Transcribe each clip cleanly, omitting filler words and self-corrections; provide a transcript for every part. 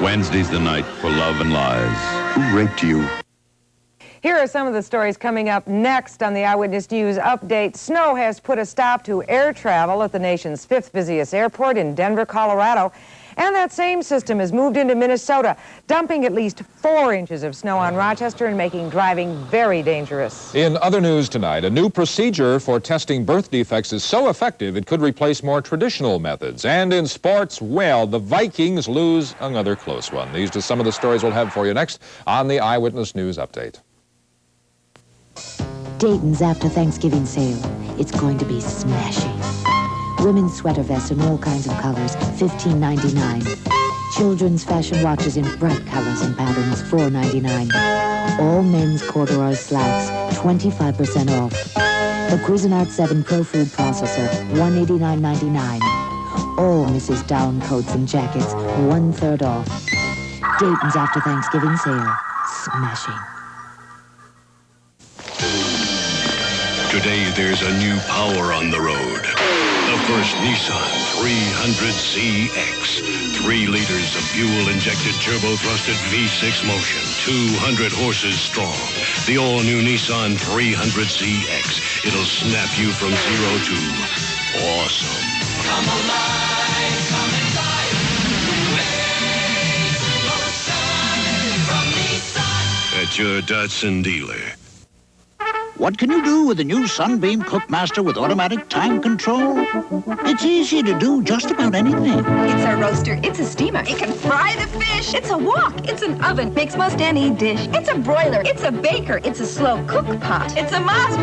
Wednesday's the night for love and lies. Who raped you? Here are some of the stories coming up next on the Eyewitness News Update. Snow has put a stop to air travel at the nation's 5th busiest airport in Denver, Colorado. And that same system has moved into Minnesota, dumping at least 4 inches of snow on Rochester and making driving very dangerous. In other news tonight, a new procedure for testing birth defects is so effective it could replace more traditional methods. And in sports, well, the Vikings lose another close one. These are some of the stories we'll have for you next on the Eyewitness News Update. Dayton's after Thanksgiving sale. It's going to be smashing. Women's sweater vests in all kinds of colors, $15.99. Children's fashion watches in bright colors and patterns, $4.99. All men's corduroy slacks, 25% off. The Cuisinart 7 Pro Food Processor, $189.99. All Mrs. Down coats and jackets, 1/3 off. Dayton's after Thanksgiving sale, smashing. Today, there's a new power on the road. The first Nissan 300ZX. 3 liters of fuel-injected turbo-thrusted V6 motion. 200 horses strong. The all-new Nissan 300ZX. It'll snap you from 0 to awesome. Come alive, come inside. Motion from Nissan. At your Datsun dealer. What can you do with the new Sunbeam Cookmaster with automatic time control? It's easy to do just about anything. It's a roaster. It's a steamer. It can fry the fish. It's a wok. It's an oven. Makes most any dish. It's a broiler. It's a baker. It's a slow cook pot. It's a must.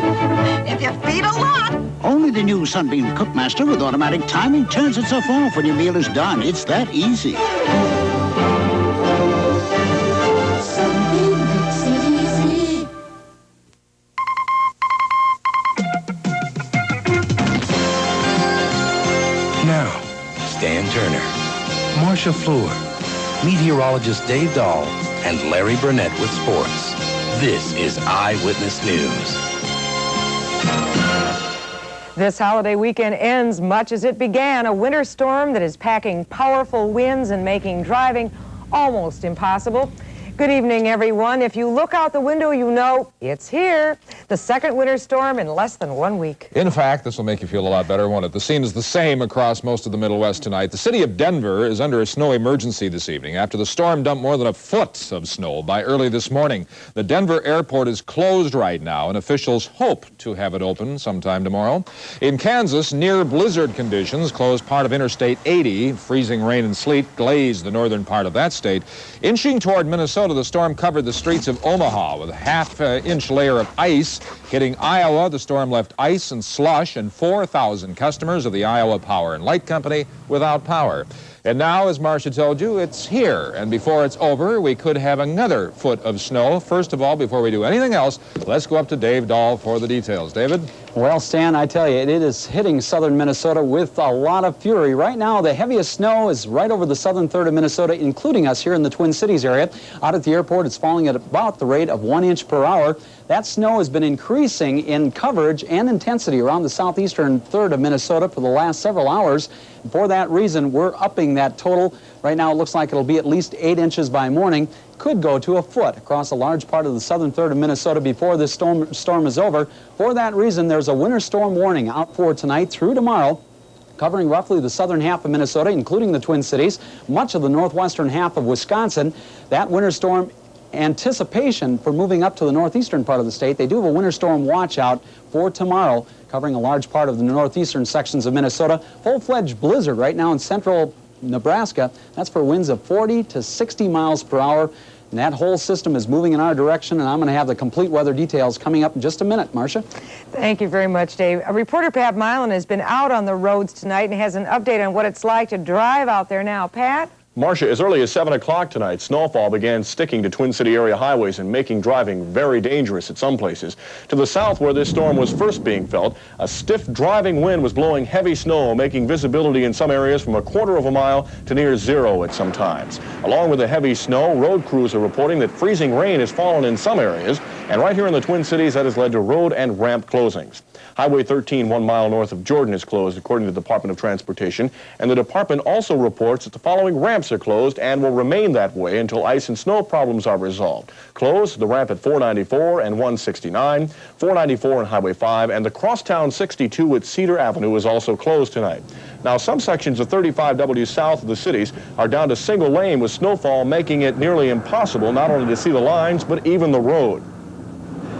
If you feed a lot. Only the new Sunbeam Cookmaster with automatic timing turns itself off when your meal is done. It's that easy. Now, Stan Turner, Marcia Fleur, meteorologist Dave Dahl, and Larry Burnett with sports. This is Eyewitness News. This holiday weekend ends much as it began, a winter storm that is packing powerful winds and making driving almost impossible. Good evening, everyone. If you look out the window, you know it's here. The second winter storm in less than 1 week. In fact, this will make you feel a lot better, won't it? The scene is the same across most of the Middle West tonight. The city of Denver is under a snow emergency this evening after the storm dumped more than a foot of snow by early this morning. The Denver airport is closed right now, and officials hope to have it open sometime tomorrow. In Kansas, near blizzard conditions closed part of Interstate 80. Freezing rain and sleet glazed the northern part of that state. Inching toward Minnesota, the storm covered the streets of Omaha with a half-inch layer of ice. Hitting Iowa, the storm left ice and slush and 4,000 customers of the Iowa Power and Light Company without power. And now, as Marcia told you, it's here. And before it's over, we could have another foot of snow. First of all, before we do anything else, let's go up to Dave Dahl for the details. David? Well, Stan, I tell you, it is hitting southern Minnesota with a lot of fury. Right now, the heaviest snow is right over the southern third of Minnesota, including us here in the Twin Cities area. Out at the airport, it's falling at about the rate of 1 inch per hour. That snow has been increasing in coverage and intensity around the southeastern third of Minnesota for the last several hours. For that reason, we're upping that total. Right now, it looks like it'll be at least 8 inches by morning. Could go to a foot across a large part of the southern third of Minnesota before this storm is over. For that reason, there's a winter storm warning out for tonight through tomorrow, covering roughly the southern half of Minnesota, including the Twin Cities, much of the northwestern half of Wisconsin. That winter storm anticipation for moving up to the northeastern part of the state. They do have a winter storm watch out for tomorrow, covering a large part of the northeastern sections of Minnesota. Full-fledged blizzard right now in central Nebraska. That's for winds of 40 to 60 miles per hour. And that whole system is moving in our direction, and I'm going to have the complete weather details coming up in just a minute. Marcia? Thank you very much, Dave. Reporter Pat Milan has been out on the roads tonight and has an update on what it's like to drive out there now. Pat? Marcia, as early as 7 o'clock tonight, snowfall began sticking to Twin City area highways and making driving very dangerous at some places. To the south, where this storm was first being felt, a stiff driving wind was blowing heavy snow, making visibility in some areas from a quarter of a mile to near zero at some times. Along with the heavy snow, road crews are reporting that freezing rain has fallen in some areas. And right here in the Twin Cities, that has led to road and ramp closings. Highway 13, 1 mile north of Jordan, is closed, according to the Department of Transportation. And the department also reports that the following ramps are closed and will remain that way until ice and snow problems are resolved. Closed, the ramp at 494 and 169, 494 and Highway 5, and the crosstown 62 at Cedar Avenue is also closed tonight. Now, some sections of 35W south of the cities are down to single lane with snowfall, making it nearly impossible not only to see the lines, but even the road.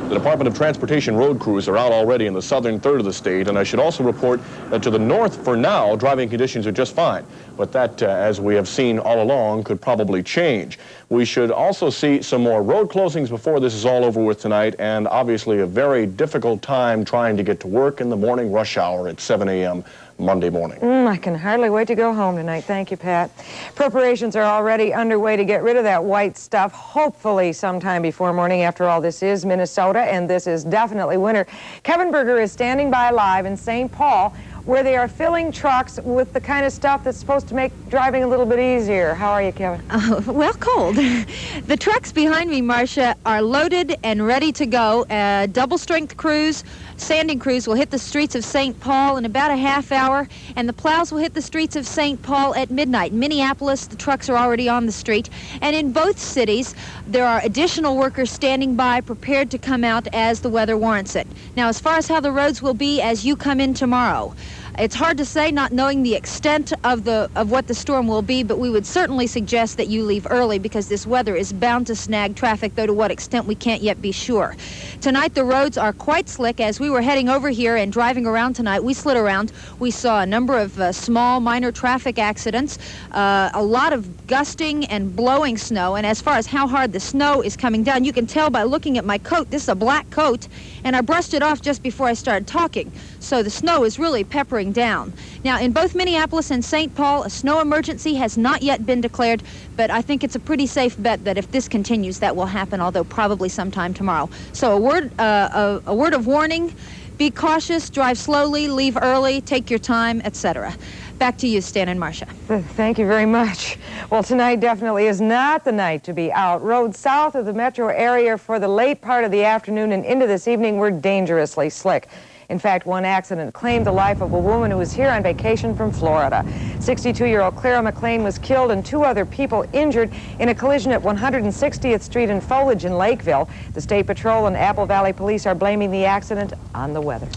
The Department of Transportation road crews are out already in the southern third of the state, and I should also report that to the north, for now, driving conditions are just fine. But that, as we have seen all along, could probably change. We should also see some more road closings before this is all over with tonight, and obviously a very difficult time trying to get to work in the morning rush hour at 7 a.m. Monday morning. I can hardly wait to go home tonight. Thank you, Pat. Preparations are already underway to get rid of that white stuff, hopefully sometime before morning. After all, this is Minnesota, and this is definitely winter. Kevin Berger is standing by live in St. Paul, where they are filling trucks with the kind of stuff that's supposed to make driving a little bit easier. How are you, Kevin? Well, cold. The trucks behind me, Marcia, are loaded and ready to go. Double-strength crews, sanding crews will hit the streets of St. Paul in about a half hour, and the plows will hit the streets of St. Paul at midnight. In Minneapolis, the trucks are already on the street, and in both cities, there are additional workers standing by, prepared to come out as the weather warrants it. Now, as far as how the roads will be as you come in tomorrow, it's hard to say, not knowing the extent of what the storm will be, but we would certainly suggest that you leave early because this weather is bound to snag traffic, though to what extent we can't yet be sure. Tonight the roads are quite slick. As we were heading over here and driving around tonight, we slid around. We saw a number of small, minor traffic accidents, a lot of gusting and blowing snow, and as far as how hard the snow is coming down, you can tell by looking at my coat. This is a black coat, and I brushed it off just before I started talking. So the snow is really peppering down. Now, in both Minneapolis and St. Paul, a snow emergency has not yet been declared, but I think it's a pretty safe bet that if this continues, that will happen, although probably sometime tomorrow. So a word of warning: be cautious, drive slowly, leave early, take your time, etc. Back to you, Stan and Marcia. Thank you very much. Well, tonight definitely is not the night to be out. Roads south of the metro area for the late part of the afternoon and into this evening were dangerously slick. In fact, one accident claimed the life of a woman who was here on vacation from Florida. 62-year-old Clara McLean was killed and 2 other people injured in a collision at 160th Street and Foliage in Lakeville. The State Patrol and Apple Valley Police are blaming the accident on the weather.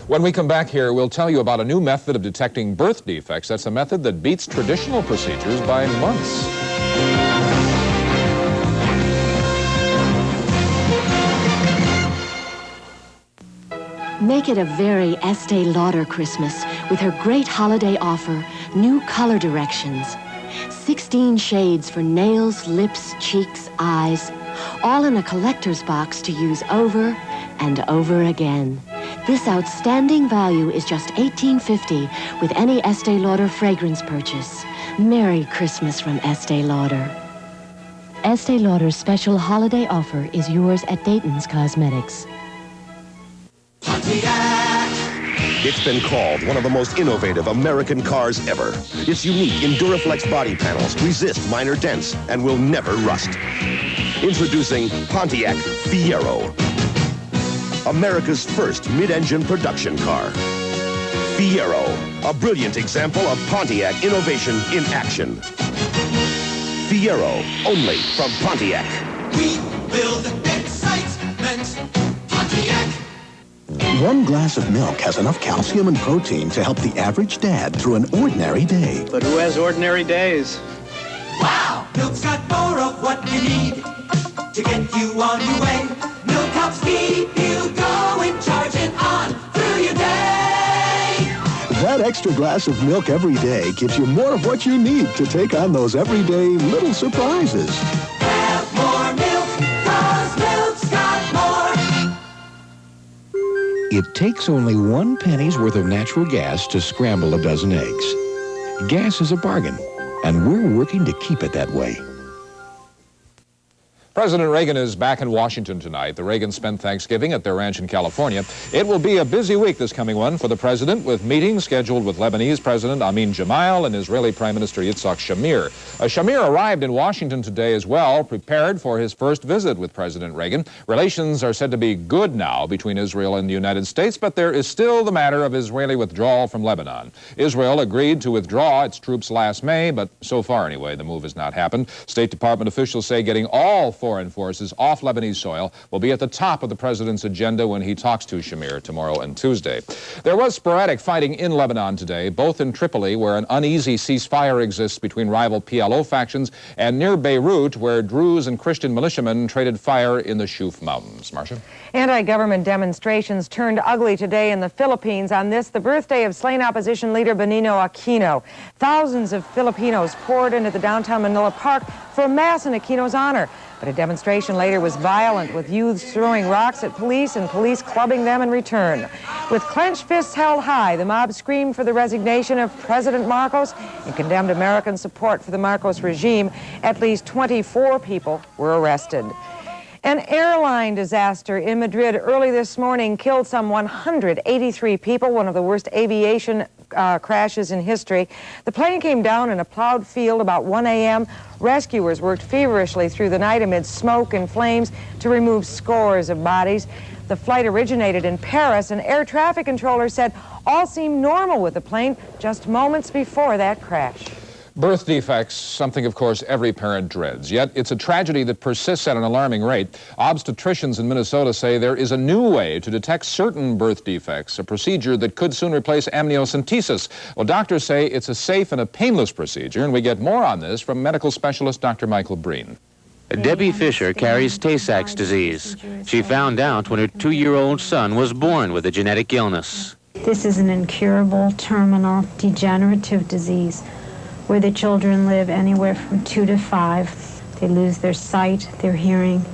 When we come back here, we'll tell you about a new method of detecting birth defects. That's a method that beats traditional procedures by months. Make it a very Estee Lauder Christmas with her great holiday offer, new color directions. 16 shades for nails, lips, cheeks, eyes, all in a collector's box to use over and over again. This outstanding value is just $18.50 with any Estee Lauder fragrance purchase. Merry Christmas from Estee Lauder. Estee Lauder's special holiday offer is yours at Dayton's Cosmetics. It's been called one of the most innovative American cars ever. Its unique Enduraflex body panels resist minor dents and will never rust. Introducing Pontiac Fiero, America's first mid-engine production car. Fiero, a brilliant example of Pontiac innovation in action. Fiero, only from Pontiac. We build excitement, Pontiac. One glass of milk has enough calcium and protein to help the average dad through an ordinary day. But who has ordinary days? Wow! Milk's got more of what you need to get you on your way. Milk helps keep you going, charging on through your day. That extra glass of milk every day gives you more of what you need to take on those everyday little surprises. Have more milk, 'cause milk's got more. It takes only 1 penny's worth of natural gas to scramble a dozen eggs. Gas is a bargain, and we're working to keep it that way. President Reagan is back in Washington tonight. The Reagans spent Thanksgiving at their ranch in California. It will be a busy week this coming one for the president, with meetings scheduled with Lebanese President Amin Gemayel and Israeli Prime Minister Yitzhak Shamir. Shamir arrived in Washington today as well, prepared for his first visit with President Reagan. Relations are said to be good now between Israel and the United States, but there is still the matter of Israeli withdrawal from Lebanon. Israel agreed to withdraw its troops last May, but so far anyway, the move has not happened. State Department officials say getting all foreign forces off Lebanese soil will be at the top of the president's agenda when he talks to Shamir tomorrow and Tuesday. There was sporadic fighting in Lebanon today, both in Tripoli, where an uneasy ceasefire exists between rival PLO factions, and near Beirut, where Druze and Christian militiamen traded fire in the Shuf Mountains. Marcia? Anti-government demonstrations turned ugly today in the Philippines on this, the birthday of slain opposition leader Benigno Aquino. Thousands of Filipinos poured into the downtown Manila Park for a mass in Aquino's honor. But a demonstration later was violent, with youths throwing rocks at police and police clubbing them in return. With clenched fists held high, the mob screamed for the resignation of President Marcos and condemned American support for the Marcos regime. At least 24 people were arrested. An airline disaster in Madrid early this morning killed some 183 people, one of the worst aviation crashes in history. The plane came down in a plowed field about 1 a.m. Rescuers worked feverishly through the night amid smoke and flames to remove scores of bodies. The flight originated in Paris, and air traffic controllers said all seemed normal with the plane just moments before that crash. Birth defects, something, of course, every parent dreads. Yet it's a tragedy that persists at an alarming rate. Obstetricians in Minnesota say there is a new way to detect certain birth defects, a procedure that could soon replace amniocentesis. Well, doctors say it's a safe and a painless procedure, and we get more on this from medical specialist Dr. Michael Breen. Debbie Fisher carries Tay-Sachs disease. She found out when her 2-year-old son was born with a genetic illness. This is an incurable, terminal, degenerative disease where the children live anywhere from 2 to 5. They lose their sight, their hearing,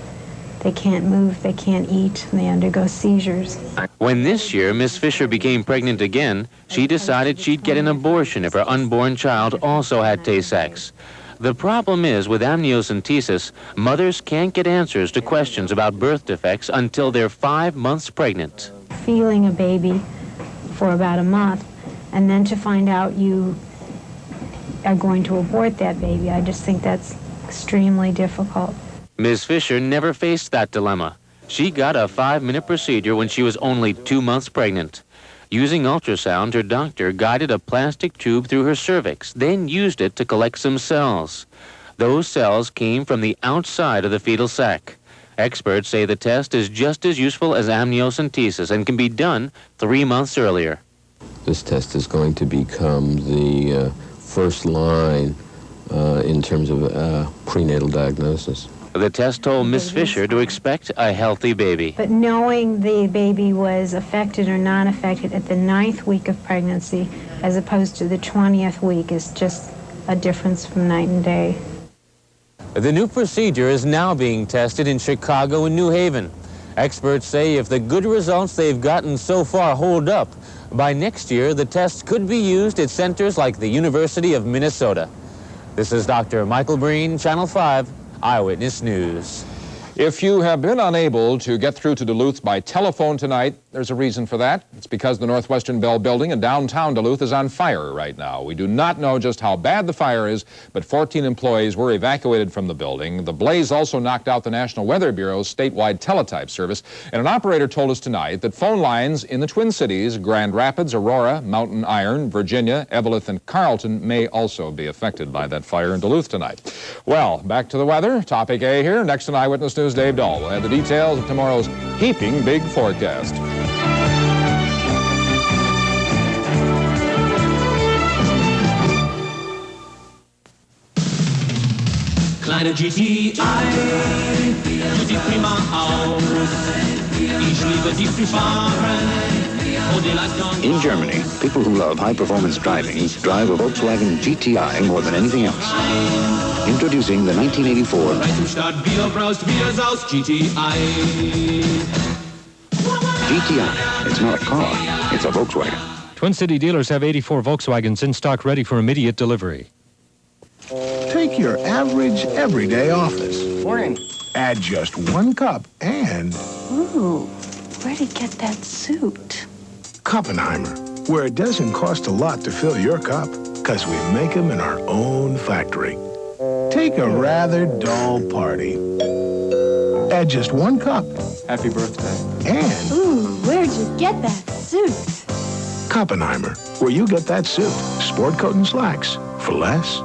they can't move, they can't eat, and they undergo seizures. When this year Miss Fisher became pregnant again, she decided she'd get an abortion if her unborn child also had Tay-Sachs. The problem is, with amniocentesis, mothers can't get answers to questions about birth defects until they're 5 months pregnant. Feeling a baby for about a month, and then to find out you are going to abort that baby, I just think that's extremely difficult. Ms. Fisher never faced that dilemma. She got a 5-minute procedure when she was only 2 months pregnant. Using ultrasound, her doctor guided a plastic tube through her cervix, then used it to collect some cells. Those cells came from the outside of the fetal sac. Experts say the test is just as useful as amniocentesis and can be done 3 months earlier. This test is going to become the first line in terms of prenatal diagnosis. The test told Miss Fisher to expect a healthy baby. But knowing the baby was affected or not affected at the 9th week of pregnancy as opposed to the 20th week is just a difference from night and day. The new procedure is now being tested in Chicago and New Haven. Experts say if the good results they've gotten so far hold up, by next year the test could be used at centers like the University of Minnesota. This is Dr. Michael Breen, Channel 5, Eyewitness News. If you have been unable to get through to Duluth by telephone tonight, there's a reason for that. It's because the Northwestern Bell building in downtown Duluth is on fire right now. We do not know just how bad the fire is, but 14 employees were evacuated from the building. The blaze also knocked out the National Weather Bureau's statewide teletype service. And an operator told us tonight that phone lines in the Twin Cities, Grand Rapids, Aurora, Mountain Iron, Virginia, Evelyn, and Carlton may also be affected by that fire in Duluth tonight. Well, back to the weather. Topic A here. Next on Eyewitness News, Dave Dahl will have the details of tomorrow's heaping big forecast. Kleine GTI, du siehst prima aus. Ich liebe dich zu fahren. In Germany, people who love high-performance driving drive a Volkswagen GTI more than anything else. Introducing the 1984 GTI. It's not a car, it's a Volkswagen. Twin City dealers have 84 Volkswagens in stock ready for immediate delivery. Take your average, everyday office. Morning. Add just 1 cup and... Ooh, where'd he get that suit? Kuppenheimer, where it doesn't cost a lot to fill your cup, because we make them in our own factory. Take a rather dull party. Add just 1 cup. Happy birthday. And Ooh, where'd you get that suit? Kuppenheimer, where you get that suit, sport coat and slacks, for less.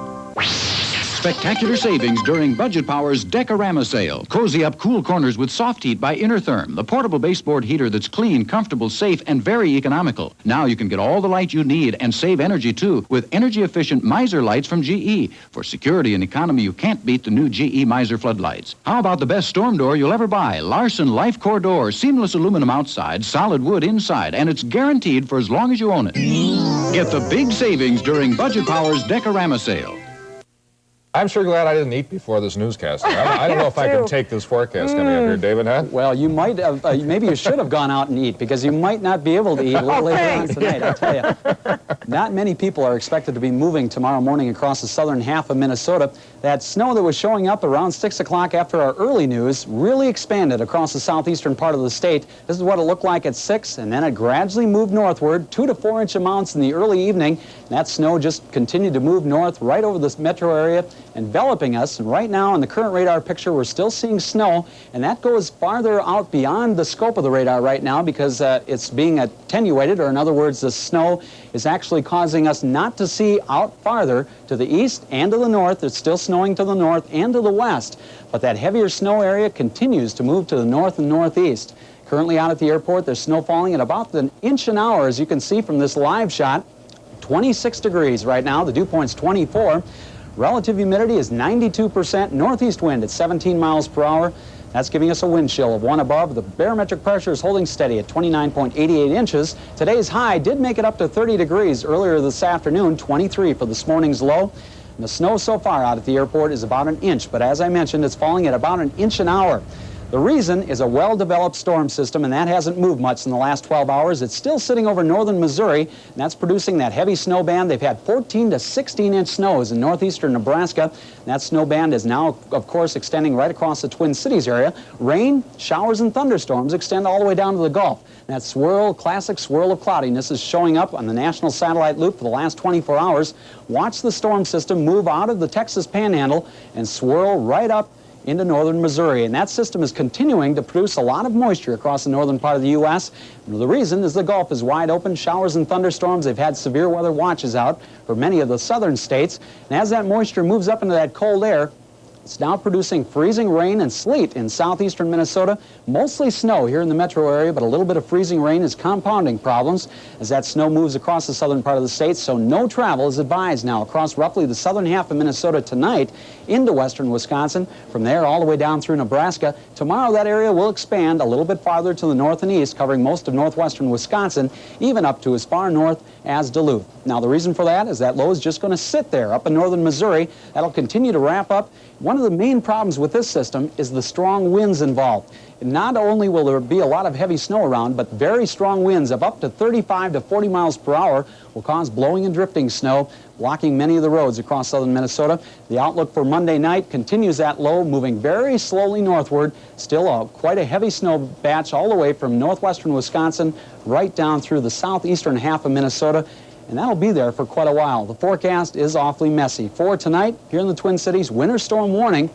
Spectacular savings during Budget Power's Decorama sale. Cozy up cool corners with Soft Heat by Innertherm, the portable baseboard heater that's clean, comfortable, safe, and very economical. Now you can get all the light you need and save energy, too, with energy-efficient Miser lights from GE. For security and economy, you can't beat the new GE Miser floodlights. How about the best storm door you'll ever buy? Larson Life Core Door, seamless aluminum outside, solid wood inside, and it's guaranteed for as long as you own it. Get the big savings during Budget Power's Decorama sale. I'm sure glad I didn't eat before this newscast. I don't know if I can take this forecast coming up here, David, huh? Well, you might have, maybe you should have gone out and eat, because you might not be able to eat a little later on tonight, I'll tell you. Not many people are expected to be moving tomorrow morning across the southern half of Minnesota. That snow that was showing up around 6 o'clock after our early news really expanded across the southeastern part of the state. This is what it looked like at 6, and then it gradually moved northward, 2 to 4 inch amounts in the early evening. And that snow just continued to move north right over this metro area, enveloping us. And right now in the current radar picture, we're still seeing snow, and that goes farther out beyond the scope of the radar right now because it's being attenuated, or in other words, the snow is actually causing us not to see out farther to the east and to the north. It's still snowing to the north and to the west, but that heavier snow area continues to move to the north and northeast. Currently out at the airport, there's snow falling at about an inch an hour, as you can see from this live shot. 26 degrees right now, the dew point's 24. Relative humidity is 92%, northeast wind at 17 miles per hour. That's giving us a wind chill of 1 above. The barometric pressure is holding steady at 29.88 inches. Today's high did make it up to 30 degrees earlier this afternoon, 23 for this morning's low. And the snow so far out at the airport is about an inch, but as I mentioned, it's falling at about an inch an hour. The reason is a well-developed storm system, and that hasn't moved much in the last 12 hours. It's still sitting over northern Missouri, and that's producing that heavy snow band. They've had 14 to 16-inch snows in northeastern Nebraska. And that snow band is now, of course, extending right across the Twin Cities area. Rain, showers, and thunderstorms extend all the way down to the Gulf. And that swirl, classic swirl of cloudiness is showing up on the National Satellite Loop for the last 24 hours. Watch the storm system move out of the Texas Panhandle and swirl right up into northern Missouri. And that system is continuing to produce a lot of moisture across the northern part of the U.S. And the reason is the Gulf is wide open, showers and thunderstorms. They've had severe weather watches out for many of the southern states. And as that moisture moves up into that cold air, it's now producing freezing rain and sleet in southeastern Minnesota. Mostly snow here in the metro area, but a little bit of freezing rain is compounding problems as that snow moves across the southern part of the state. So no travel is advised now across roughly the southern half of Minnesota tonight into western Wisconsin. From there all the way down through Nebraska. Tomorrow that area will expand a little bit farther to the north and east, covering most of northwestern Wisconsin, even up to as far north as Duluth. Now the reason for that is that low is just going to sit there up in northern Missouri. That'll continue to wrap up. One of the main problems with this system is the strong winds involved. Not only will there be a lot of heavy snow around, but very strong winds of up to 35 to 40 miles per hour will cause blowing and drifting snow, blocking many of the roads across southern Minnesota. The outlook for Monday night continues that low, moving very slowly northward. Still quite a heavy snow batch all the way from northwestern Wisconsin right down through the southeastern half of Minnesota. And that'll be there for quite a while. The forecast is awfully messy. For tonight, here in the Twin Cities, winter storm warning.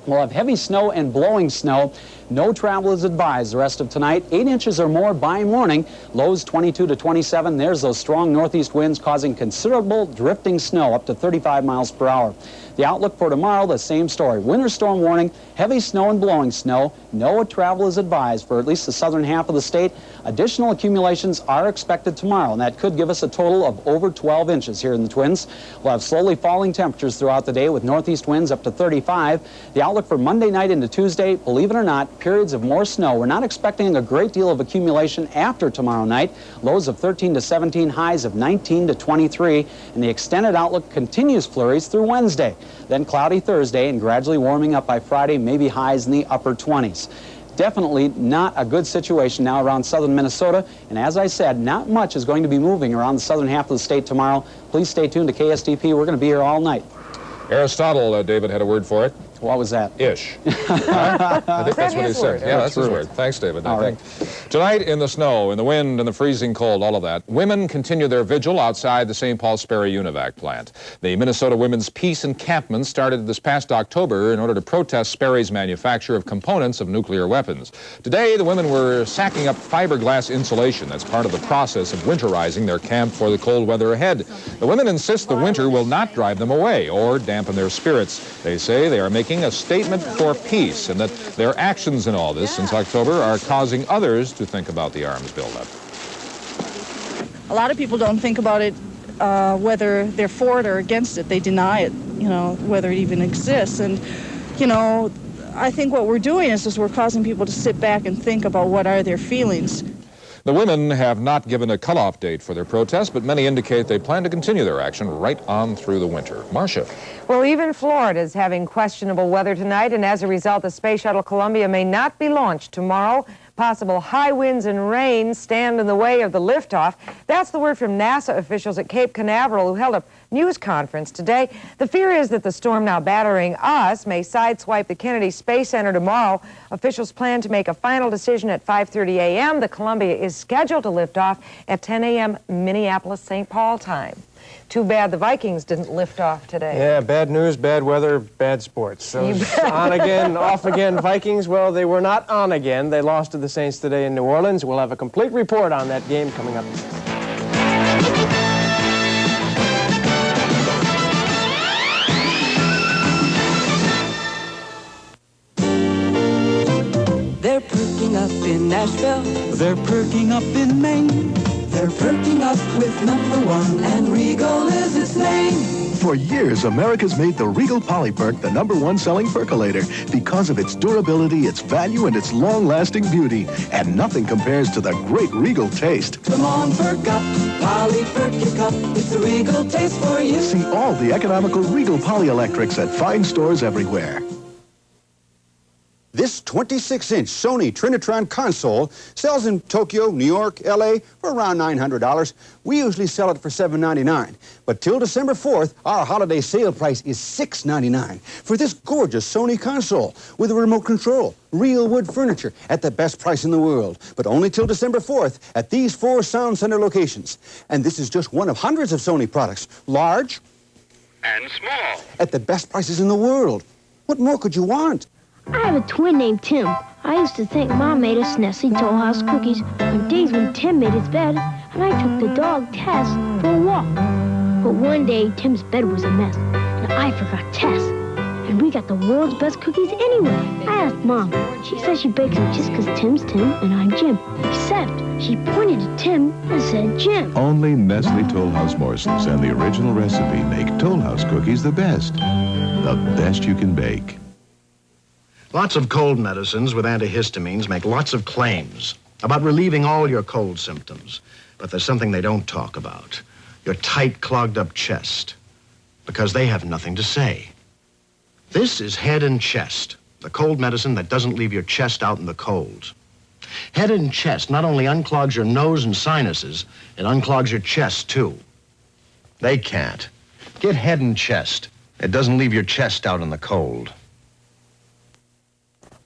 We'll have heavy snow and blowing snow. No travel is advised the rest of tonight. 8 inches or more by morning. Lows 22 to 27. There's those strong northeast winds causing considerable drifting snow up to 35 miles per hour. The outlook for tomorrow, the same story. Winter storm warning, heavy snow and blowing snow. No travel is advised for at least the southern half of the state. Additional accumulations are expected tomorrow, and that could give us a total of over 12 inches here in the Twins. We'll have slowly falling temperatures throughout the day with northeast winds up to 35. The outlook for Monday night into Tuesday, believe it or not, periods of more snow. We're not expecting a great deal of accumulation after tomorrow night. Lows of 13 to 17, highs of 19 to 23, and the extended outlook continues flurries through Wednesday. Then cloudy Thursday and gradually warming up by Friday, maybe highs in the upper 20s. Definitely not a good situation now around southern Minnesota. And as I said, not much is going to be moving around the southern half of the state tomorrow. Please stay tuned to KSTP. We're going to be here all night. Aristotle, David had a word for it. What was that? Ish. I think that's what he said. Yeah, that's his word. Thanks, David. All right. Tonight, in the snow, in the wind, and the freezing cold, all of that, women continue their vigil outside the St. Paul Sperry Univac plant. The Minnesota Women's Peace Encampment started this past October in order to protest Sperry's manufacture of components of nuclear weapons. Today, the women were sacking up fiberglass insulation as part of the process of winterizing their camp for the cold weather ahead. The women insist the winter will not drive them away or dampen their spirits. They say they are making a statement for peace and that their actions in all this since October are causing others to think about the arms buildup. A lot of people don't think about it, whether they're for it or against it. They deny it, whether it even exists. And, I think what we're doing is we're causing people to sit back and think about what are their feelings. The women have not given a cutoff date for their protest, but many indicate they plan to continue their action right on through the winter. Marcia. Well, even Florida is having questionable weather tonight, and as a result, the Space Shuttle Columbia may not be launched tomorrow. Possible high winds and rain stand in the way of the liftoff. That's the word from NASA officials at Cape Canaveral, who held a news conference today. The fear is that the storm now battering us may sideswipe the Kennedy Space Center tomorrow. Officials plan to make a final decision at 5:30 a.m. The Columbia is scheduled to lift off at 10 a.m. Minneapolis-St. Paul time. Too bad the Vikings didn't lift off today. Yeah, bad news, bad weather, bad sports. So on again, off again. Vikings, well, they were not on again. They lost to the Saints today in New Orleans. We'll have a complete report on that game coming up. They're perking up in Nashville. They're perking up in Maine. They're perking up with #1, and Regal is its name. For years, America's made the Regal Polyperk the #1 selling percolator because of its durability, its value, and its long-lasting beauty. And nothing compares to the great Regal taste. Come on, perk up, Polyperk your cup. It's the Regal taste for you. See all the economical Regal Polyelectrics at fine stores everywhere. This 26-inch Sony Trinitron console sells in Tokyo, New York, L.A. for around $900. We usually sell it for $799. But till December 4th, our holiday sale price is $699 for this gorgeous Sony console with a remote control, real wood furniture at the best price in the world. But only till December 4th at these 4 Sound Center locations. And this is just one of hundreds of Sony products, large and small, at the best prices in the world. What more could you want? I have a twin named Tim. I used to think Mom made us Nestle Toll House cookies on days when Tim made his bed, and I took the dog Tess for a walk. But one day, Tim's bed was a mess, and I forgot Tess. And we got the world's best cookies anyway. I asked Mom. She says she bakes them just because Tim's Tim and I'm Jim. Except she pointed to Tim and said Jim. Only Nestle Toll House morsels and the original recipe make Toll House cookies the best. The best you can bake. Lots of cold medicines with antihistamines make lots of claims about relieving all your cold symptoms. But there's something they don't talk about. Your tight, clogged up chest. Because they have nothing to say. This is Head and Chest, the cold medicine that doesn't leave your chest out in the cold. Head and Chest not only unclogs your nose and sinuses, it unclogs your chest too. They can't. Get Head and Chest. It doesn't leave your chest out in the cold.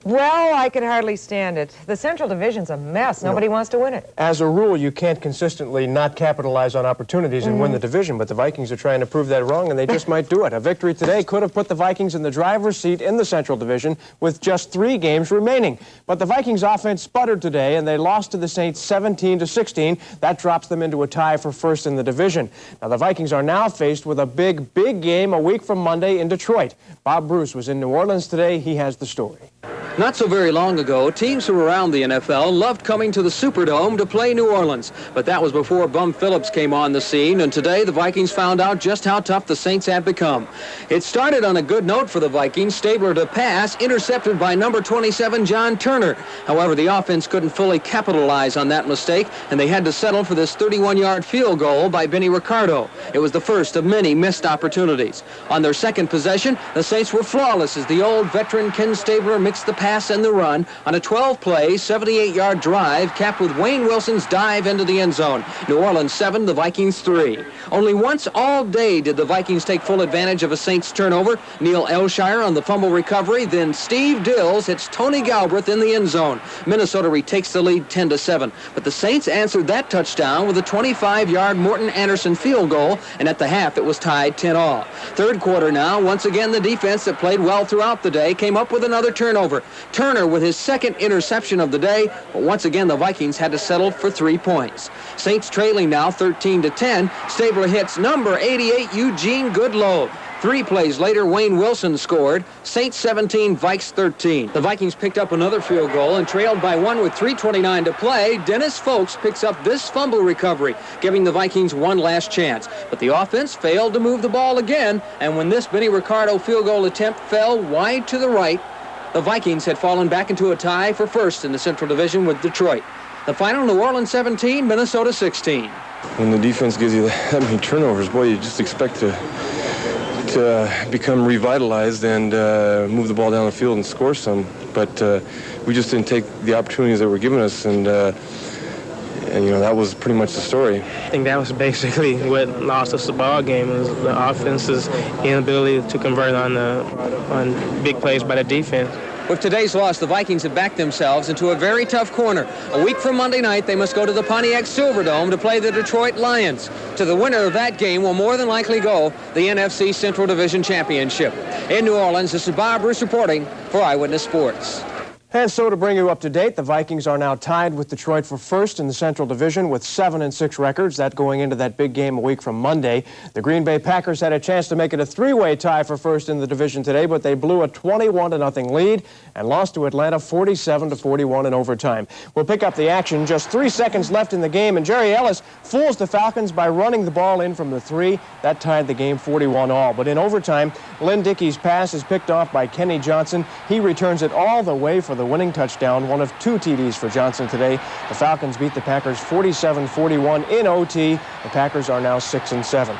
Well, I could hardly stand it. The Central Division's a mess. Nobody wants to win it. As a rule, you can't consistently not capitalize on opportunities and win the division, but the Vikings are trying to prove that wrong, and they just might do it. A victory today could have put the Vikings in the driver's seat in the Central Division with just 3 games remaining. But the Vikings' offense sputtered today, and they lost to the Saints 17-16. That drops them into a tie for first in the division. Now, the Vikings are now faced with a big, big game a week from Monday in Detroit. Bob Bruce was in New Orleans today. He has the story. Not so very long ago, teams from around the NFL loved coming to the Superdome to play New Orleans. But that was before Bum Phillips came on the scene, and today the Vikings found out just how tough the Saints had become. It started on a good note for the Vikings. Stabler to pass, intercepted by number 27, John Turner. However, the offense couldn't fully capitalize on that mistake, and they had to settle for this 31-yard field goal by Benny Ricardo. It was the first of many missed opportunities. On their second possession, the Saints were flawless as the old veteran Ken Stabler mixed the pass pass and the run on a 12-play, 78-yard drive capped with Wayne Wilson's dive into the end zone. New Orleans 7, the Vikings 3. Only once all day did the Vikings take full advantage of a Saints turnover. Neil Elshire on the fumble recovery, then Steve Dills hits Tony Galbraith in the end zone. Minnesota retakes the lead 10-7, but the Saints answered that touchdown with a 25-yard Morton Anderson field goal, and at the half it was tied 10-all. Third quarter now, once again the defense that played well throughout the day came up with another turnover. Turner with his second interception of the day, but once again the Vikings had to settle for 3 points. Saints trailing now 13-10. Stabler hits number 88 Eugene Goodloe. 3 plays later, Wayne Wilson scored. Saints 17, Vikes 13. The Vikings picked up another field goal and trailed by 1 with 3:29 to play. Dennis Folks picks up this fumble recovery, giving the Vikings one last chance. But the offense failed to move the ball again, and when this Benny Ricardo field goal attempt fell wide to the right, the Vikings had fallen back into a tie for first in the Central Division with Detroit. The final, New Orleans 17, Minnesota 16. When the defense gives you that many turnovers, boy, you just expect to become revitalized and move the ball down the field and score some. But we just didn't take the opportunities that were given us, and you know, that was pretty much the story. I think that was basically what lost us the ball game, was the offense's inability to convert on big plays by the defense. With today's loss, the Vikings have backed themselves into a very tough corner. A week from Monday night, they must go to the Pontiac Silverdome to play the Detroit Lions. To the winner of that game will more than likely go the NFC Central Division Championship. In New Orleans, this is Bob Bruce reporting for Eyewitness Sports. And so to bring you up to date, the Vikings are now tied with Detroit for first in the Central Division with 7-6 records. That going into that big game a week from Monday. The Green Bay Packers had a chance to make it a 3-way tie for first in the division today, but they blew a 21-0 lead and lost to Atlanta 47-41 in overtime. We'll pick up the action. Just 3 seconds left in the game, and Jerry Ellis fools the Falcons by running the ball in from the 3. That tied the game 41-all. But in overtime, Lynn Dickey's pass is picked off by Kenny Johnson. He returns it all the way for the winning touchdown, one of 2 TDs for Johnson today. The Falcons beat the Packers 47-41 in OT. The Packers are now 6-7.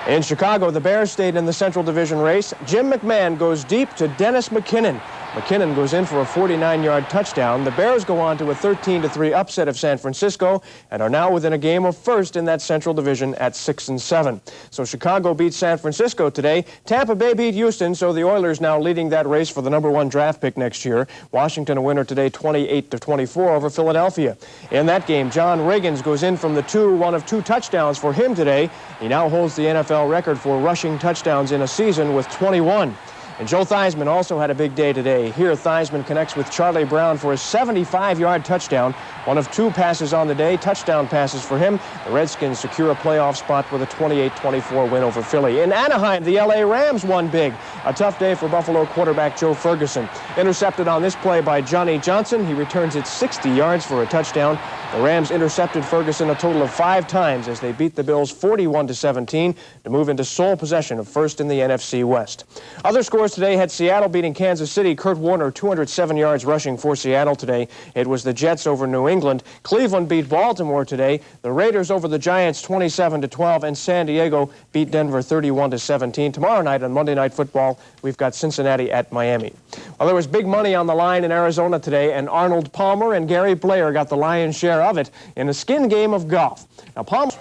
In Chicago, the Bears stayed in the Central Division race. Jim McMahon goes deep to Dennis McKinnon. McKinnon goes in for a 49-yard touchdown. The Bears go on to a 13-3 upset of San Francisco and are now within a game of first in that Central Division at 6-7. So Chicago beats San Francisco today. Tampa Bay beat Houston, so the Oilers now leading that race for the #1 draft pick next year. Washington a winner today 28-24 over Philadelphia. In that game, John Riggins goes in from the 2, one of 2 touchdowns for him today. He now holds the NFL record for rushing touchdowns in a season with 21. And Joe Theismann also had a big day today. Here, Theismann connects with Charlie Brown for a 75-yard touchdown. One of 2 passes on the day, touchdown passes for him. The Redskins secure a playoff spot with a 28-24 win over Philly. In Anaheim, the L.A. Rams won big. A tough day for Buffalo quarterback Joe Ferguson. Intercepted on this play by Johnny Johnson. He returns it 60 yards for a touchdown. The Rams intercepted Ferguson a total of 5 times as they beat the Bills 41-17 to move into sole possession of first in the NFC West. Other scores today had Seattle beating Kansas City. Kurt Warner, 207 yards rushing for Seattle today. It was the Jets over New England. Cleveland beat Baltimore today. The Raiders over the Giants 27-12, and San Diego beat Denver 31-17. Tomorrow night on Monday Night Football, we've got Cincinnati at Miami. Well, there was big money on the line in Arizona today, and Arnold Palmer and Gary Blair got the lion's share of it in a skin game of golf. Now, Palmer...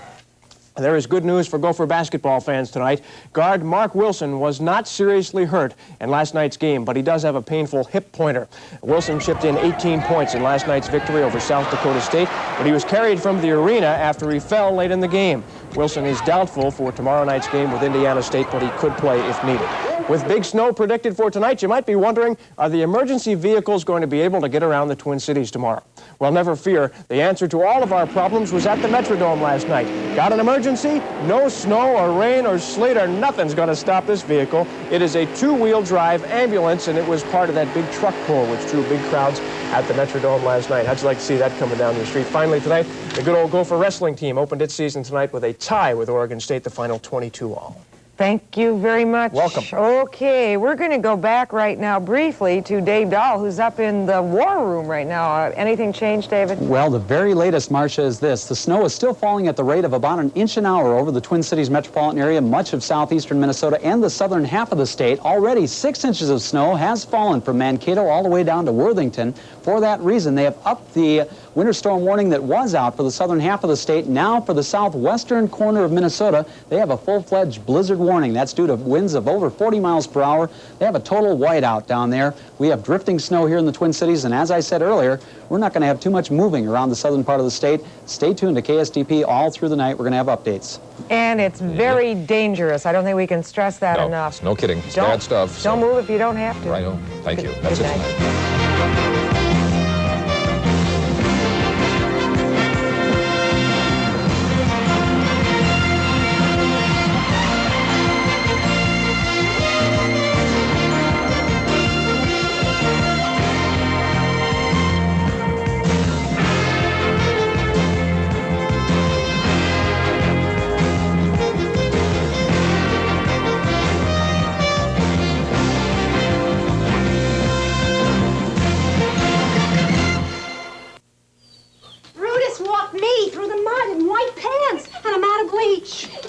There is good news for Gopher basketball fans tonight. Guard Mark Wilson was not seriously hurt in last night's game, but he does have a painful hip pointer. Wilson chipped in 18 points in last night's victory over South Dakota State, but he was carried from the arena after he fell late in the game. Wilson is doubtful for tomorrow night's game with Indiana State, but he could play if needed. With big snow predicted for tonight, you might be wondering, are the emergency vehicles going to be able to get around the Twin Cities tomorrow? Well, never fear. The answer to all of our problems was at the Metrodome last night. Got an emergency? No snow or rain or sleet or nothing's going to stop this vehicle. It is a 2-wheel drive ambulance, and it was part of that big truck pull which drew big crowds at the Metrodome last night. How'd you like to see that coming down your street? Finally tonight, the good old Gopher wrestling team opened its season tonight with a tie with Oregon State, the final 22-all. Thank you very much. Welcome. Okay, we're going to go back right now briefly to Dave Dahl, who's up in the war room right now. Anything changed, David? Well, the very latest, Marcia, is this. The snow is still falling at the rate of about an inch an hour over the Twin Cities metropolitan area, much of southeastern Minnesota, and the southern half of the state. Already 6 inches of snow has fallen from Mankato all the way down to Worthington. For that reason, they have upped the winter storm warning that was out for the southern half of the state. Now for the southwestern corner of Minnesota, they have a full-fledged blizzard warning. That's due to winds of over 40 miles per hour. They have a total whiteout down there. We have drifting snow here in the Twin Cities, and as I said earlier, we're not going to have too much moving around the southern part of the state. Stay tuned to KSTP all through the night. We're going to have updates. And it's very dangerous. I don't think we can stress that enough. No kidding. It's bad stuff. Don't move if you don't have to. Right on. Thank you. That's it tonight.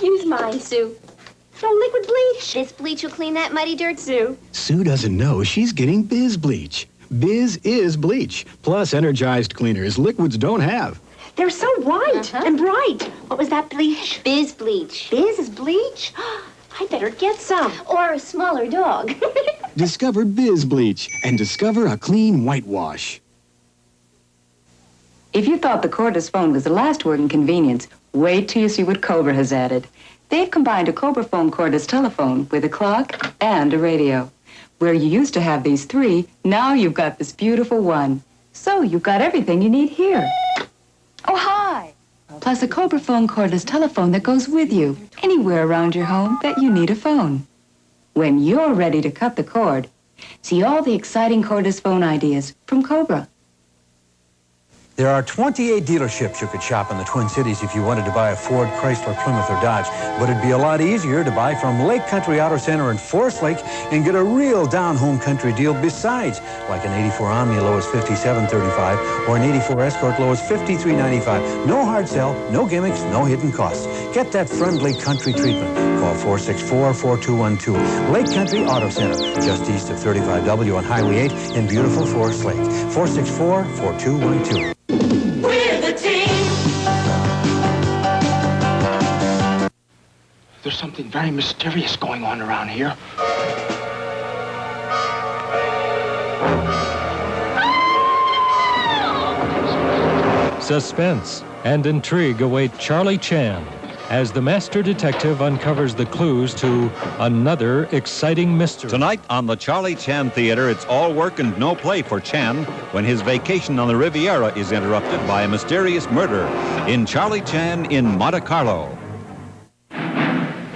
Use mine, Sue. No liquid bleach. This bleach will clean that muddy dirt, Sue. Sue doesn't know she's getting Biz Bleach. Biz is bleach, plus energized cleaners liquids don't have. They're so white and bright. What was that bleach? Biz Bleach. Biz is bleach? I better get some. Or a smaller dog. Discover Biz Bleach and discover a clean whitewash. If you thought the cordless phone was the last word in convenience, wait till you see what Cobra has added. They've combined a Cobra phone cordless telephone with a clock and a radio. Where you used to have these three, now you've got this beautiful one. So you've got everything you need here. Oh, hi! Plus a Cobra phone cordless telephone that goes with you anywhere around your home that you need a phone. When you're ready to cut the cord, see all the exciting cordless phone ideas from Cobra. There are 28 dealerships you could shop in the Twin Cities if you wanted to buy a Ford, Chrysler, Plymouth, or Dodge. But it'd be a lot easier to buy from Lake Country Auto Center in Forest Lake and get a real down-home country deal besides, like an 84 Omni low as $57.35 or an 84 Escort low as $53.95. No hard sell, no gimmicks, no hidden costs. Get that friendly country treatment. Call 464-4212. Lake Country Auto Center, just east of 35W on Highway 8 in beautiful Forest Lake. 464-4212. We're the team. There's something very mysterious going on around here. Suspense and intrigue await Charlie Chan as the master detective uncovers the clues to another exciting mystery. Tonight on the Charlie Chan Theater, it's all work and no play for Chan when his vacation on the Riviera is interrupted by a mysterious murder in Charlie Chan in Monte Carlo.